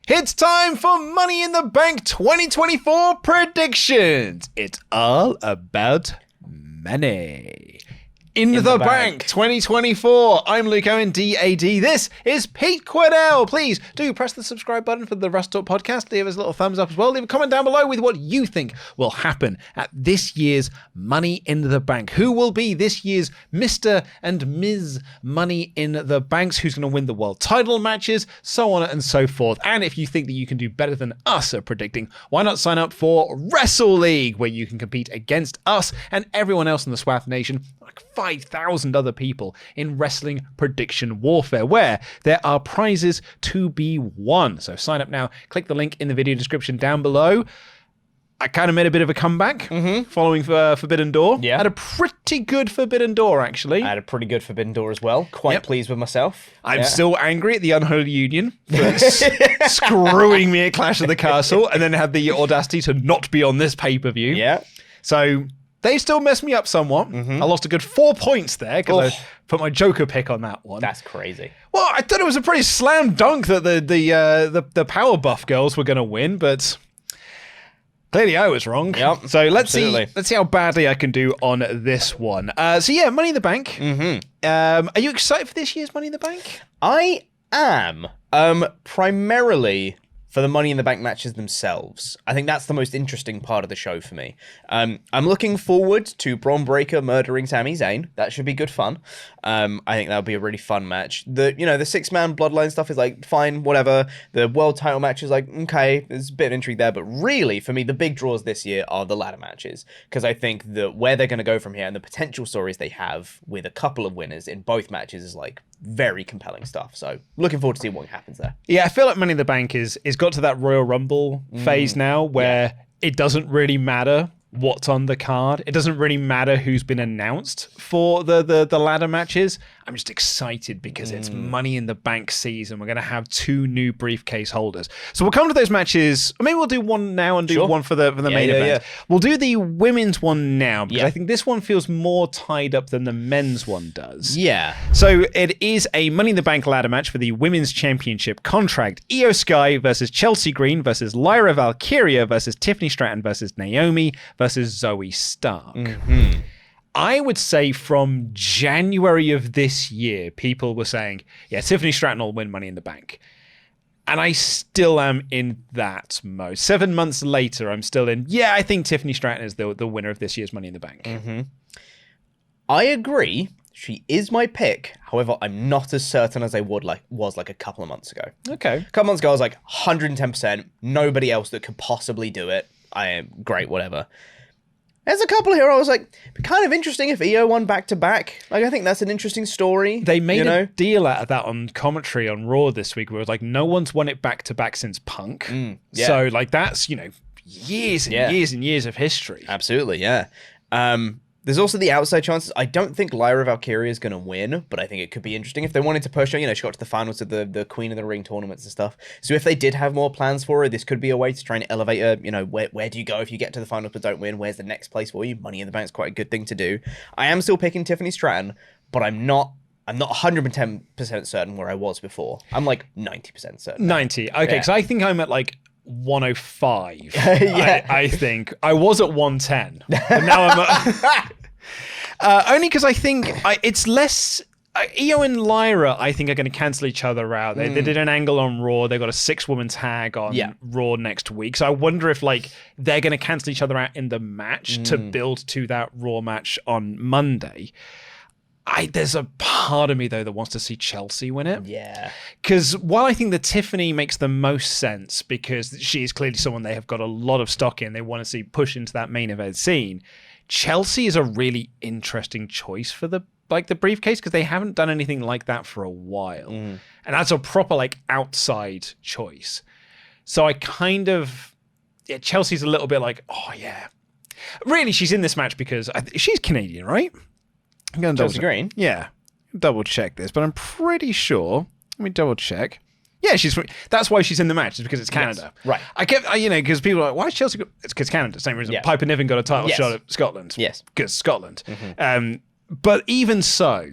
It's time for Money in the Bank 2024 predictions. It's all about money. In the bank 2024. I'm Luke Owen, DAD. This is Pete Quiddell. Please do press the subscribe button for the WrestleTalk Podcast. Leave us a little thumbs up as well. Leave a comment down below with what you think will happen at this year's Money in the Bank. Who will be this year's Mr. and Ms. Money in the Banks? Who's going to win the world title matches? So on and so forth. And if you think that you can do better than us at predicting, why not sign up for Wrestle League, where you can compete against us and everyone else in the SWAT Nation, like 5,000 other people in wrestling prediction warfare, where there are prizes to be won. So sign up now. Click the link in the video description down below. I kind of made a bit of a comeback following Forbidden Door. Yeah. Had a pretty good Forbidden Door, actually. I had a pretty good Forbidden Door as well. Quite pleased with myself. I'm still angry at the Unholy Union for screwing me at Clash of the Castle, and then had the audacity to not be on this pay-per-view. Yeah. So they still messed me up somewhat. I lost a good 4 points there because I put my Joker pick on that one. That's crazy. Well, I thought it was a pretty slam dunk that the Power Buff girls were going to win, but clearly I was wrong. Yep, so let's see how badly I can do on this one. So yeah, Money in the Bank. Are you excited for this year's Money in the Bank? I am. Primarily for the Money in the Bank matches themselves. I think that's the most interesting part of the show for me. I'm looking forward to Bron Breakker murdering Sami Zayn. That should be good fun. I think that would be a really fun match. The 6-man Bloodline stuff is like fine, whatever. The world title match is like, okay, there's a bit of intrigue there, but really for me the big draws this year are the ladder matches, because I think that where they're going to go from here and the potential stories they have with a couple of winners in both matches is like very compelling stuff. So looking forward to seeing what happens there. Yeah, I feel like Money in the Bank is got to that Royal Rumble phase now where it doesn't really matter what's on the card. It doesn't really matter who's been announced for the ladder matches. I'm just excited because it's Money in the Bank season. We're going to have 2 new briefcase holders. So we'll come to those matches. Or maybe we'll do one now and do one for the main event. Yeah. We'll do the women's one now because I think this one feels more tied up than the men's one does. Yeah. So it is a Money in the Bank ladder match for the Women's Championship contract. Io Sky versus Chelsea Green versus Lyra Valkyria versus Tiffany Stratton versus Naomi versus Zoe Stark. I would say from January of this year, people were saying, yeah, Tiffany Stratton will win Money in the Bank. And I still am in that mode. 7 months later, I'm still in, yeah, I think Tiffany Stratton is the winner of this year's Money in the Bank. I agree. She is my pick. However, I'm not as certain as I was like a couple of months ago. Okay. A couple months ago, I was like 110%. Nobody else that could possibly do it. I am great, whatever. There's a couple here I was like, kind of interesting if Io won back-to-back. Like, I think that's an interesting story. They made a deal out of that on commentary on Raw this week where it was like, no one's won it back-to-back since Punk. So, like, that's, years and years and years of history. Absolutely, yeah. There's also the outside chances. I don't think Lyra Valkyria is going to win, but I think it could be interesting if they wanted to push her. She got to the finals of the Queen of the Ring tournaments and stuff. So if they did have more plans for her, this could be a way to try and elevate her. Where do you go if you get to the finals but don't win? Where's the next place for you? Money in the Bank is quite a good thing to do. I am still picking Tiffany Stratton, but I'm not 110% certain where I was before. I'm like 90% certain. 90. Okay, because I think I'm at like 105. I think. I was at 110. But now I'm at... only because I think it's less... Io and Lyra, I think, are going to cancel each other out. They did an angle on Raw. They got a 6-woman tag on Raw next week. So I wonder if they're going to cancel each other out in the match to build to that Raw match on Monday. There's a part of me, though, that wants to see Chelsea win it. Yeah. Because while I think that Tiffany makes the most sense because she is clearly someone they have got a lot of stock in, they want to see push into that main event scene, Chelsea is a really interesting choice for the briefcase because they haven't done anything like that for a while. And that's a proper outside choice. So I kind of... Yeah, Chelsea's a little bit like, oh, yeah. Really, she's in this match because she's Canadian, right? I'm going to Chelsea Green? Yeah. Double check this, but I'm pretty sure. Let me double check. Yeah, that's why she's in the match, is because it's Canada. Yes, right. I kept, because people are like, why is Chelsea? It's because Canada. Same reason Piper Niven got a title shot at Scotland. Yes. Because Scotland. But even so,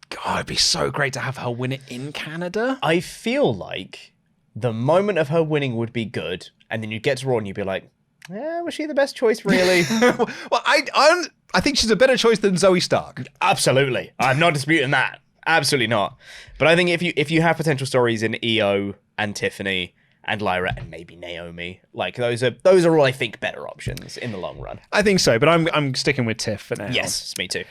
God, it'd be so great to have her win it in Canada. I feel like the moment of her winning would be good, and then you'd get to Raw and you'd be like, was she the best choice, really? Well, I think she's a better choice than Zoe Stark. Absolutely. I'm not disputing that. Absolutely not. But I think if you have potential stories in Io and Tiffany and Lyra and maybe Naomi, like those are all, I think, better options in the long run. I think so, but I'm sticking with Tiff for now. Yes, me too.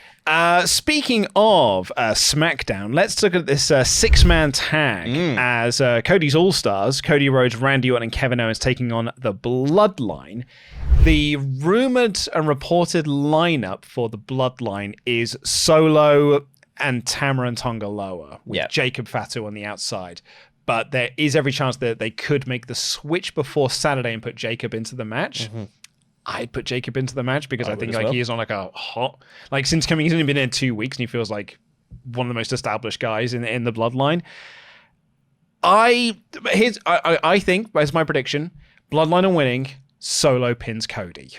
Speaking of SmackDown, let's look at this six-man tag as Cody's All-Stars, Cody Rhodes, Randy Orton, and Kevin Owens taking on the Bloodline. The rumored and reported lineup for the Bloodline is Solo and Tamara and Tonga Loa, with Jacob Fatu on the outside. But there is every chance that they could make the switch before Saturday and put Jacob into the match. I'd put Jacob into the match because I think he is on like a hot, like since coming, he's only been in 2 weeks and he feels like one of the most established guys in the Bloodline. I think, as my prediction, Bloodline are winning, Solo pins Cody.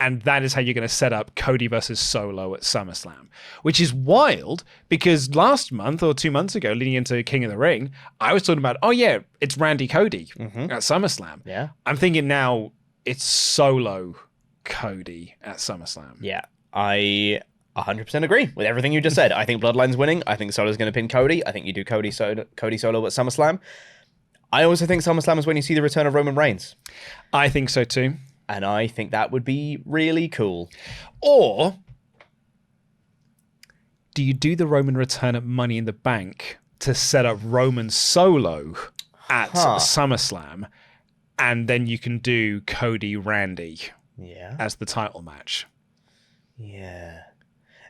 And that is how you're going to set up Cody versus Solo at SummerSlam, which is wild because last month or 2 months ago, leading into King of the Ring, I was talking about, it's Randy Cody at SummerSlam. Yeah. I'm thinking now it's Solo Cody at SummerSlam. Yeah. I 100% agree with everything you just said. I think Bloodline's winning. I think Solo's going to pin Cody. I think you do Cody Solo at SummerSlam. I also think SummerSlam is when you see the return of Roman Reigns. I think so too. And I think that would be really cool. Or do you do the Roman return at Money in the Bank to set up Roman Solo at SummerSlam, and then you can do Cody Randy as the title match? Yeah.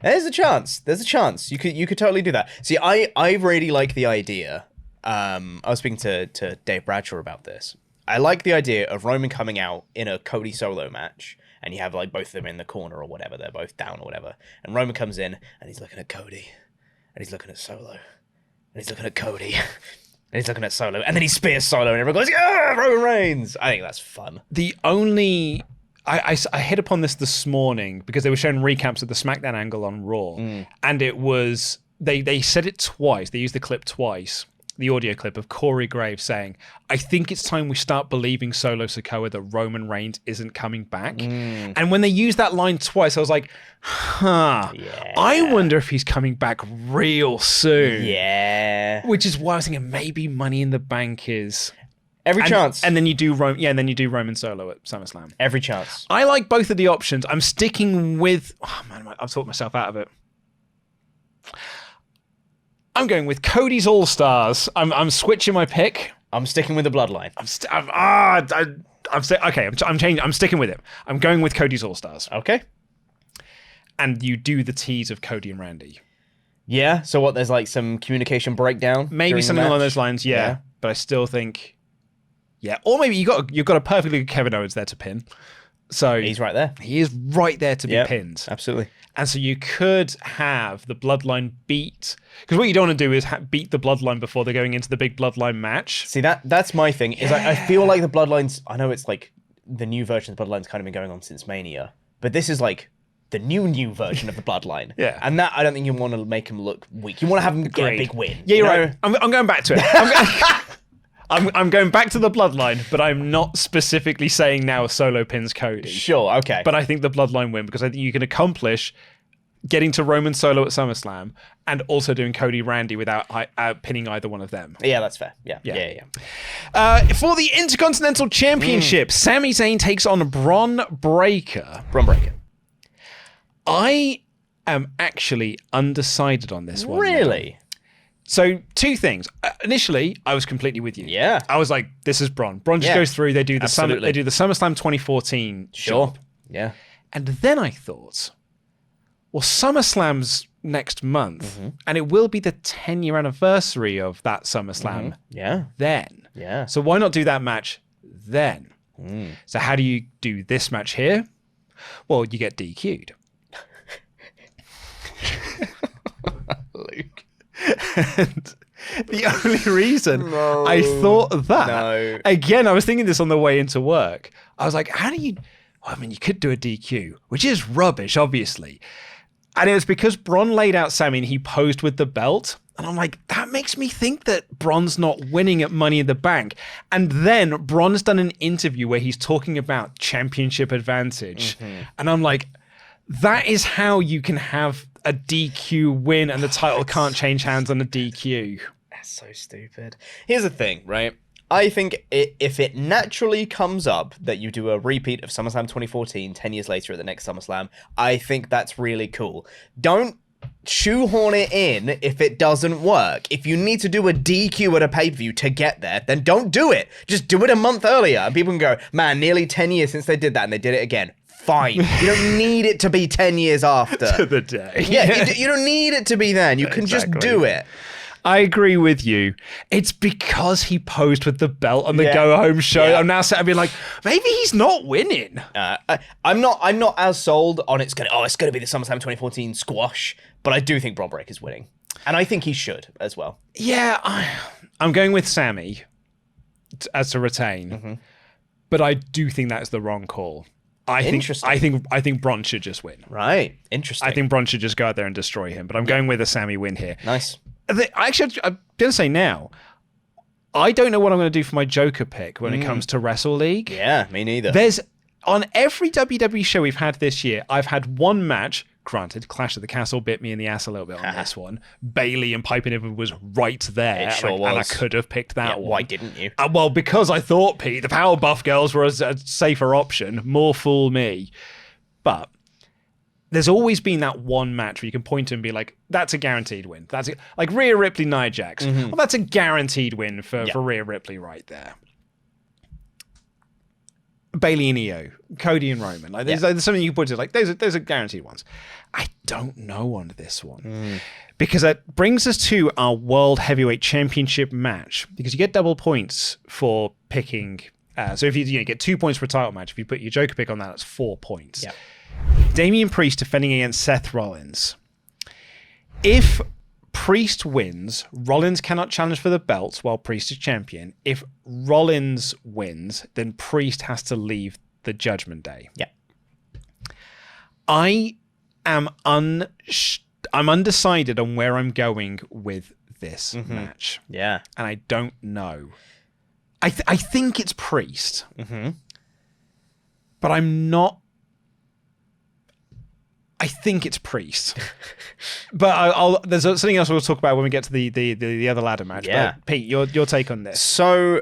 There's a chance. You could totally do that. See, I really like the idea. I was speaking to Dave Bradshaw about this. I like the idea of Roman coming out in a Cody Solo match, and you have like both of them in the corner or whatever, they're both down or whatever, and Roman comes in and he's looking at Cody, and he's looking at Solo, and he's looking at Cody, and he's looking at Solo, and then he spears Solo, and everyone goes, "Yeah, Roman Reigns!" I think that's fun. The only I hit upon this morning because they were showing recaps of the SmackDown angle on Raw, and it was they said it twice. They used the clip twice. The audio clip of Corey Graves saying, I think it's time we start believing Solo Sikoa that Roman Reigns isn't coming back. And when they used that line twice, I was like, I wonder if he's coming back real soon. Yeah. Which is why I was thinking maybe Money in the Bank is... Every chance. And then you do Roman Solo at SummerSlam. Every chance. I like both of the options. I'm sticking with... Oh man, I've talked myself out of it. I'm going with Cody's All-Stars. I'm switching my pick. I'm sticking with the Bloodline. I'm changing. I'm sticking with it. I'm going with Cody's All-Stars. Okay. And you do the tease of Cody and Randy. Yeah. So what? There's like some communication breakdown. Maybe something along those lines. Yeah. But I still think. Yeah. Or maybe you've got a perfectly good Kevin Owens there to pin. So he's right there. He is right there to be pinned. Absolutely. And so you could have the Bloodline beat... Because what you don't want to do is beat the Bloodline before they're going into the big Bloodline match. See, that's my thing. Is I feel like the Bloodlines... I know it's like the new version of the Bloodline's kind of been going on since Mania. But this is like the new version of the Bloodline. Yeah. And that, I don't think you want to make them look weak. You want to have them get a big win. Yeah, you're right. I'm going back to it. I'm going back to the Bloodline, but I'm not specifically saying now Solo pins Cody. Sure, okay. But I think the Bloodline win because I think you can accomplish getting to Roman Solo at SummerSlam and also doing Cody Randy without pinning either one of them. Yeah, that's fair. Yeah. For the Intercontinental Championship, Sami Zayn takes on Bron Breakker. I am actually undecided on this one. Really? Now. So, two things. Initially, I was completely with you. Yeah. I was like, this is Bron. Bron just goes through, they do the SummerSlam 2014 job. Yeah. And then I thought, well, SummerSlam's next month, and it will be the 10-year anniversary of that SummerSlam then. Yeah. So why not do that match then? So how do you do this match here? Well, you get DQ'd. Luke. And the only reason I thought of that, again, I was thinking this on the way into work. I was like, how do you... Well, I mean, you could do a DQ, which is rubbish, obviously. And it was because Bron laid out Sami and he posed with the belt. And I'm like, that makes me think that Bron's not winning at Money in the Bank. And then Bron's done an interview where he's talking about championship advantage. And I'm like, that is how you can have a DQ win and the title can't change hands on a DQ. That's so stupid. Here's the thing, right? I think if it naturally comes up that you do a repeat of SummerSlam 2014 10 years later at the next SummerSlam, I think that's really cool. Don't shoehorn it in if it doesn't work. If you need to do a DQ at a pay-per-view to get there, then don't do it. Just do it a month earlier. And people can go, man, nearly 10 years since they did that and they did it again. Fine. You don't need it to be 10 years after. To the day. Yeah, you don't need it to be then. You can just do it. I agree with you. It's because he posed with the belt on the Go Home show. I'm now sat and being like, maybe he's not winning. I'm not as sold on it's gonna be the SummerSlam 2014 squash, but I do think Bron Breakker's winning, and I think he should as well. Yeah, I'm going with Sami as to retain, but I do think that's the wrong call. I think Bron should just win. Right, interesting. I think Bron should just go out there and destroy him, but I'm going with a Sami win here. Nice. Actually, I'm going to say now, I don't know what I'm going to do for my Joker pick when it comes to Wrestle League. Yeah, me neither. On every WWE show we've had this year, I've had one match. Granted, Clash of the Castle bit me in the ass a little bit on this one. Bailey and Piper Niven was right there. It sure was. And I could have picked that one. Why didn't you? Well, because I thought, Pete, the Powerbuff Girls were a safer option. More fool me. But there's always been that one match where you can point to and be like, that's a guaranteed win. Like Rhea Ripley, Nia Jax. Well, that's a guaranteed win for Rhea Ripley right there. Bailey and Io, Cody and Roman. Like, there's something you can point to, like, those are guaranteed ones. I don't know on this one. Because that brings us to our World Heavyweight Championship match. Because you get double points for picking. So if you get 2 points for a title match, if you put your Joker pick on that, that's 4 points. Yep. Damian Priest defending against Seth Rollins. If Priest wins, Rollins cannot challenge for the belt while Priest is champion. If Rollins wins, then Priest has to leave the Judgment Day. Yeah. I am I'm undecided on where I'm going with this match. Yeah. And I don't know. I think it's Priest. But I'm not. I think it's Priest. But there's something else we'll talk about when we get to the other ladder match. Yeah. But Pete, your take on this. So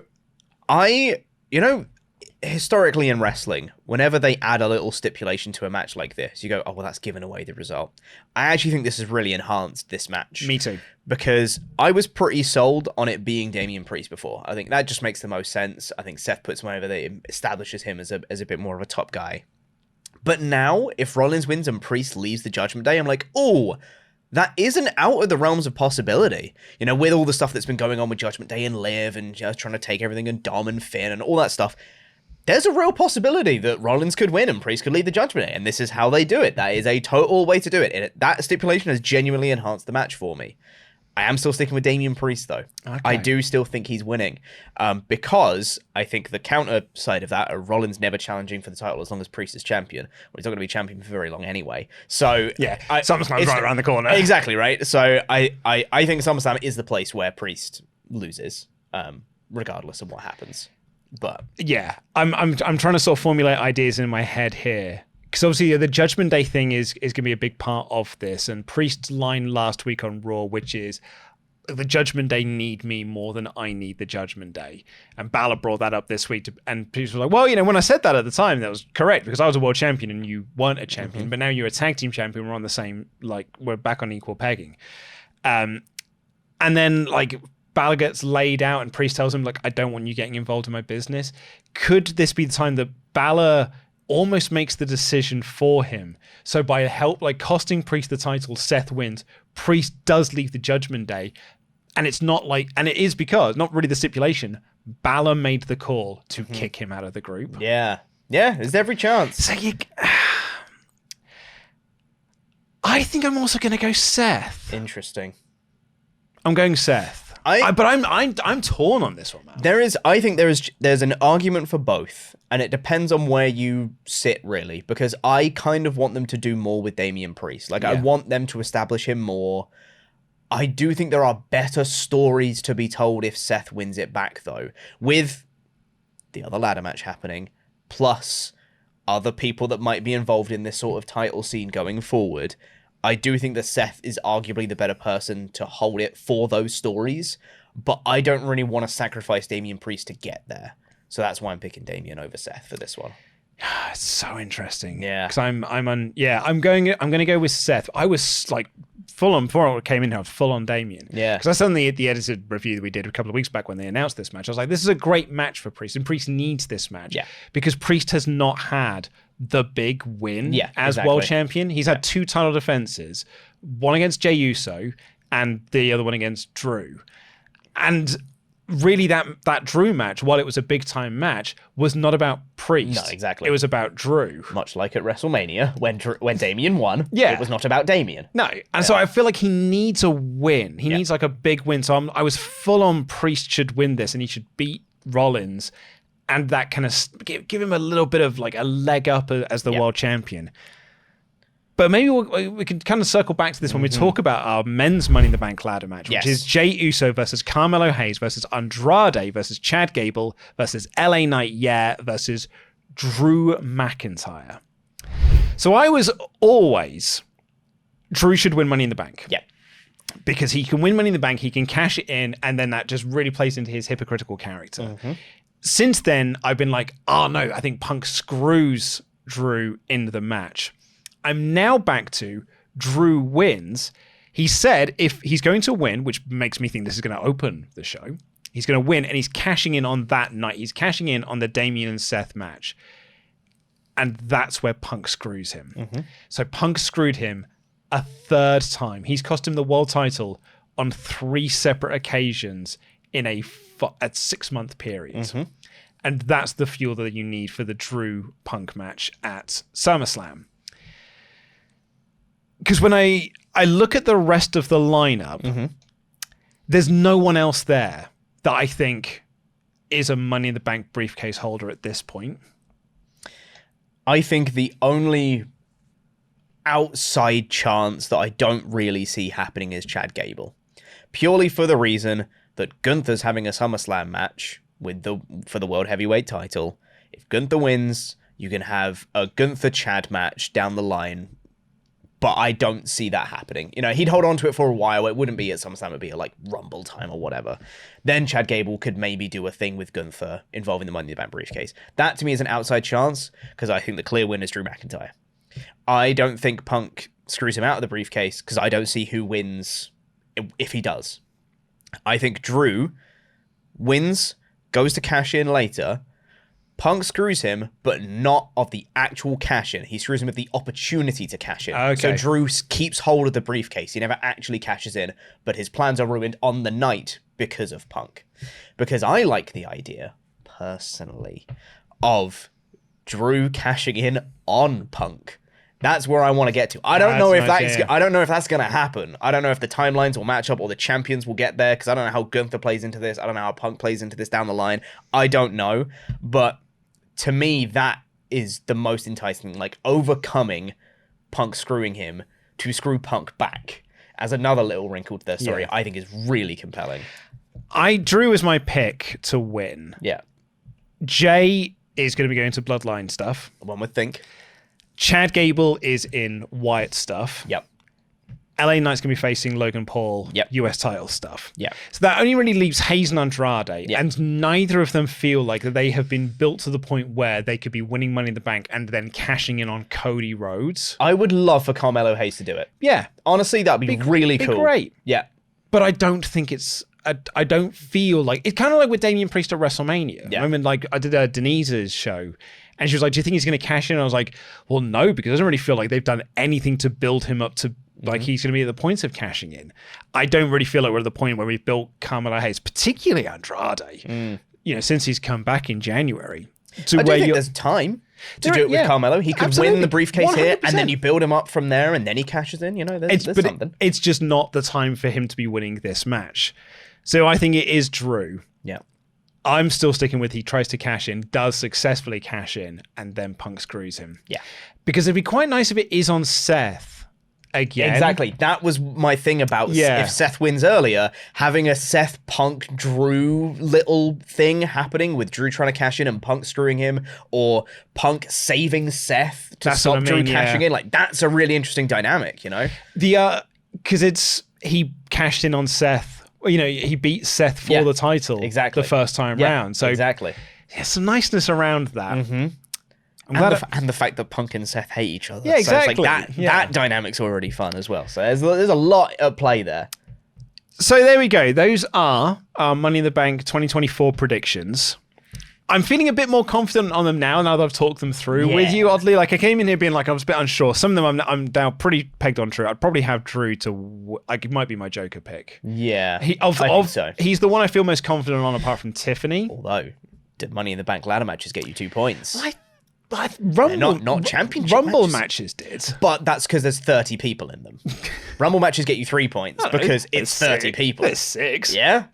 historically in wrestling, whenever they add a little stipulation to a match like this, you go, oh, well, that's given away the result. I actually think this has really enhanced this match. Me too. Because I was pretty sold on it being Damian Priest before. I think that just makes the most sense. I think Seth puts him over there, establishes him as a bit more of a top guy. But now, if Rollins wins and Priest leaves the Judgment Day, I'm like, oh, that isn't out of the realms of possibility. With all the stuff that's been going on with Judgment Day and Liv and trying to take everything and Dom and Finn and all that stuff, there's a real possibility that Rollins could win and Priest could leave the Judgment Day. And this is how they do it. That is a total way to do it. And that stipulation has genuinely enhanced the match for me. I am still sticking with Damian Priest, though. Okay. I do still think he's winning because I think the counter side of that are Rollins never challenging for the title as long as Priest is champion. Well, he's not going to be champion for very long anyway. So yeah, SummerSlam's right around the corner. Exactly, right? So I think SummerSlam is the place where Priest loses, regardless of what happens. But yeah, I'm trying to sort of formulate ideas in my head here. Because obviously the Judgment Day thing is going to be a big part of this. And Priest's line last week on Raw, which is, the Judgment Day need me more than I need the Judgment Day. And Balor brought that up this week. And people were like, well, when I said that at the time, that was correct. Because I was a world champion and you weren't a champion. But now you're a tag team champion. We're on the same, we're back on equal pegging. And then, Balor gets laid out and Priest tells him, I don't want you getting involved in my business. Could this be the time that Balor almost makes the decision for him? So by costing Priest the title, Seth wins. Priest does leave the Judgment Day. And it's not and it is because, not really the stipulation, Balor made the call to kick him out of the group. Yeah. Yeah, there's every chance. So I think I'm also going to go Seth. Interesting. I'm going Seth. But I'm torn on this one, man. I think there's an argument for both, and it depends on where you sit, really, because I kind of want them to do more with Damian Priest. I want them to establish him more. I do think there are better stories to be told if Seth wins it back, though, with the other ladder match happening, plus other people that might be involved in this sort of title scene going forward. I do think that Seth is arguably the better person to hold it for those stories, but I don't really want to sacrifice Damian Priest to get there. So that's why I'm picking Damian over Seth for this one. It's so interesting. Yeah. Because I'm going to go with Seth. I was like full on before I came in here. I was full on Damian. Yeah. Because I saw in the edited review that we did a couple of weeks back when they announced this match. I was like, this is a great match for Priest, and Priest needs this match. Yeah. Because Priest has not had the big win as exactly. world champion. He's had 2 title defenses, one against Jey Uso and the other one against Drew. And really that Drew match, while it was a big time match, was not about Priest. No, exactly. It was about Drew. Much like at WrestleMania when Damian won, Yeah. it was not about Damian. No. And so I feel like he needs a win. He needs like a big win. So I was full on Priest should win this and he should beat Rollins and that kind of give him a little bit of like a leg up as the world champion. But maybe we can kind of circle back to this when we talk about our men's Money in the Bank ladder match, which is Jey Uso versus Carmelo Hayes versus Andrade versus Chad Gable versus LA Knight versus Drew McIntyre. So I was always, Drew should win Money in the Bank. Yeah. Because he can win Money in the Bank, he can cash it in, and then that just really plays into his hypocritical character. Since then, I've been like, oh no, I think Punk screws Drew in the match. I'm now back to Drew wins. He said if he's going to win, which makes me think this is going to open the show, he's going to win and he's cashing in on that night. He's cashing in on the Damian and Seth match. And that's where Punk screws him. So Punk screwed him a 3rd time. He's cost him the world title on 3 separate occasions in a 6-month period. And that's the fuel that you need for the Drew Punk match at SummerSlam. Because when I look at the rest of the lineup, there's no one else there that I think is a Money in the Bank briefcase holder at this point. I think the only outside chance that I don't really see happening is Chad Gable. Purely for the reason that Gunther's having a SummerSlam match for the World Heavyweight title. If Gunther wins, you can have a Gunther-Chad match down the line. But I don't see that happening. You know, he'd hold on to it for a while. It wouldn't be at SummerSlam. It would be at like Rumble time or whatever. Then Chad Gable could maybe do a thing with Gunther involving the Money in the Bank briefcase. That to me is an outside chance because I think the clear winner is Drew McIntyre. I don't think Punk screws him out of the briefcase because I don't see who wins if he does. I think Drew wins, goes to cash in later. Punk screws him, but not of the actual cash-in. He screws him with the opportunity to cash in. Okay. So Drew keeps hold of the briefcase. He never actually cashes in, but his plans are ruined on the night because of Punk. Because I like the idea, personally, of Drew cashing in on Punk. That's where I want to get to. I don't know if that's going to happen. I don't know if the timelines will match up or the champions will get there because I don't know how Gunther plays into this. I don't know how Punk plays into this down the line. I don't know, but to me, that is the most enticing, like overcoming Punk screwing him to screw Punk back as another little wrinkle to their story, I think is really compelling. Drew is my pick to win. Yeah. Jay is going to be going to Bloodline stuff. One would think. Chad Gable is in Wyatt stuff. Yep. LA Knight's going to be facing Logan Paul, Yep. US title stuff. Yeah. So that only really leaves Hayes and Andrade, Yep. and neither of them feel like that they have been built to the point where they could be winning Money in the Bank and then cashing in on Cody Rhodes. I would love for Carmelo Hayes to do it. Yeah. Honestly, that'd be really cool. Great. Yeah. But I don't think it's... I don't feel like... It's kind of like with Damian Priest at WrestleMania. Yeah. I mean, like, I did Denise's show, and she was like, do you think he's going to cash in? And I was like, well, no, because I don't really feel like they've done anything to build him up to... Like, he's going to be at the point of cashing in. I don't really feel like we're at the point where we've built Carmelo Hayes, particularly Andrade, you know, since he's come back in January. I do think there's time to do it with Carmelo. He could win the briefcase 100%. Here, and then you build him up from there, and then he cashes in. You know, there's something. It's just not the time for him to be winning this match. So I think it is Drew. Yeah. I'm still sticking with he tries to cash in, does successfully cash in, and then Punk screws him. Yeah. Because it'd be quite nice if it is on Seth, again. Exactly. That was my thing about if Seth wins earlier, having a Seth Punk Drew little thing happening with Drew trying to cash in and Punk screwing him, or Punk saving Seth to stop Drew cashing in. Like, that's a really interesting dynamic, you know? Because he cashed in on Seth. You know, he beat Seth for the title the first time round. So exactly. Yeah, some niceness around that. Mm-hmm. And the fact that Punk and Seth hate each other. Yeah, exactly. So it's like that dynamic's already fun as well. So there's a lot at play there. So there we go. Those are our Money in the Bank 2024 predictions. I'm feeling a bit more confident on them now that I've talked them through with you, oddly. Like, I came in here being like, I was a bit unsure. Some of them I'm now pretty pegged on Drew. I'd probably have Drew to, like, it might be my Joker pick. Yeah, I think so. He's the one I feel most confident on apart from Tiffany. Although, did Money in the Bank ladder matches get you 2 points? Rumble, not championship Rumble matches did. But that's because there's 30 people in them. Rumble matches get you 3 points because it's 30 people. There's 6. Yeah?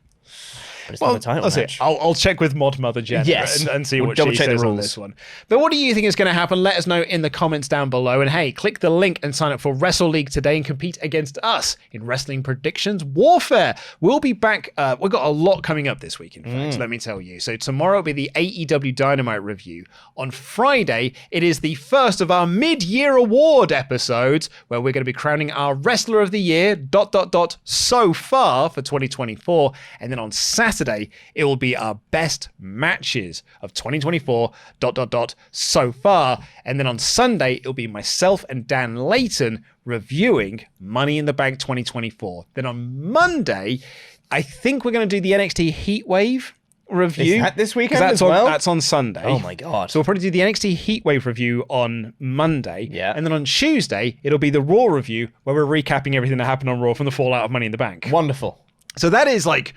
But it's not a title match. I'll check with Mod Mother Jen and see what she says on this one. But what do you think is going to happen? Let us know in the comments down below. And hey, click the link and sign up for Wrestle League today and compete against us in Wrestling Predictions Warfare. We'll be back. We've got a lot coming up this week, in fact, let me tell you. So tomorrow will be the AEW Dynamite review. On Friday, it is the first of our mid-year award episodes where we're going to be crowning our Wrestler of the Year, ... so far for 2024. And then on Saturday, it will be our best matches of 2024, ... so far. And then on Sunday, it'll be myself and Dan Layton reviewing Money in the Bank 2024. Then on Monday, I think we're going to do the NXT Heatwave review. Is that this weekend as well? That's on Sunday. Oh my God. So we'll probably do the NXT Heatwave review on Monday. Yeah. And then on Tuesday, it'll be the Raw review where we're recapping everything that happened on Raw from the fallout of Money in the Bank. Wonderful. So that is like...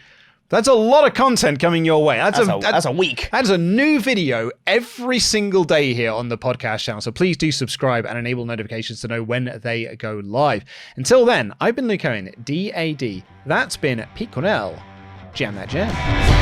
That's a lot of content coming your way. That's a week. That's a new video every single day here on the podcast channel. So please do subscribe and enable notifications to know when they go live. Until then, I've been Luke Owen, DAD. That's been Pete Cornell. Jam that jam.